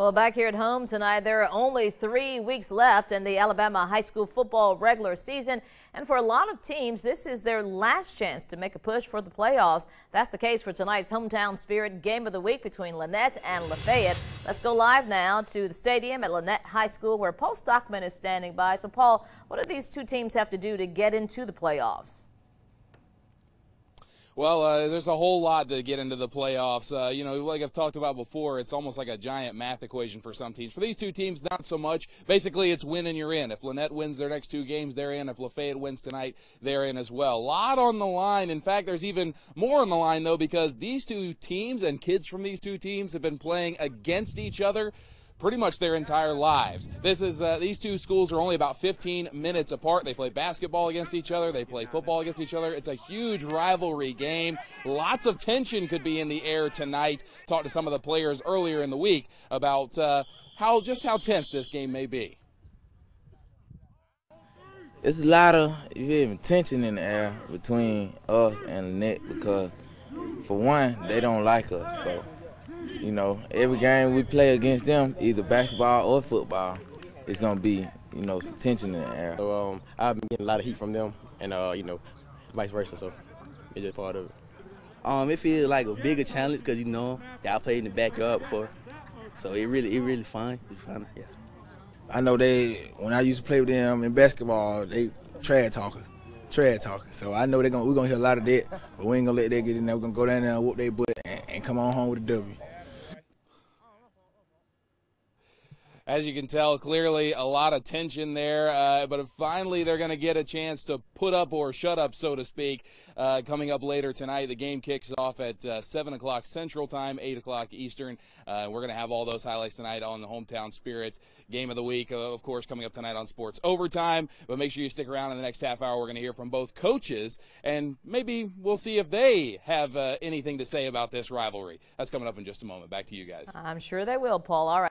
Well, back here at home tonight, there are only 3 weeks left in the Alabama high school football regular season. And for a lot of teams, this is their last chance to make a push for the playoffs. That's the case for tonight's Hometown Spirit Game of the Week between Lynette and Lafayette. Let's go live now to the stadium at Lynette High School where Paul Stockman is standing by. So, Paul, what do these two teams have to do to get into the playoffs? Well, there's a whole lot to get into the playoffs. Like I've talked about before, it's almost like a giant math equation for some teams. For these two teams, not so much. Basically, it's win and you're in. If Lynette wins their next 2 games, they're in. If Lafayette wins tonight, they're in as well. A lot on the line. In fact, there's even more on the line, though, because these two teams and kids from these two teams have been playing against each other pretty much their entire lives. These two schools are only about 15 minutes apart. They play basketball against each other. They play football against each other. It's a huge rivalry game. Lots of tension could be in the air tonight. Talked to some of the players earlier in the week about how tense this game may be. It's a lot of tension in the air between us and Lynette because, for one, they don't like us. So, every game we play against them, either basketball or football, it's going to be, some tension in the air. So I've been getting a lot of heat from them and, vice versa. So it's just part of it. It feels like a bigger challenge because, y'all played in the backyard before. So it really fun. It's fun, yeah. I know when I used to play with them in basketball, they trash talkers. So I know we're gonna hear a lot of that, but we ain't gonna let that get in there. We're gonna go down there and whoop their butt and come on home with a W. As you can tell, clearly a lot of tension there, but finally they're going to get a chance to put up or shut up, so to speak, coming up later tonight. The game kicks off at 7 o'clock Central Time, 8 o'clock Eastern. We're going to have all those highlights tonight on the Hometown Spirit Game of the Week, of course, coming up tonight on Sports Overtime. But make sure you stick around in the next half hour. We're going to hear from both coaches, and maybe we'll see if they have anything to say about this rivalry. That's coming up in just a moment. Back to you guys. I'm sure they will, Paul. All right.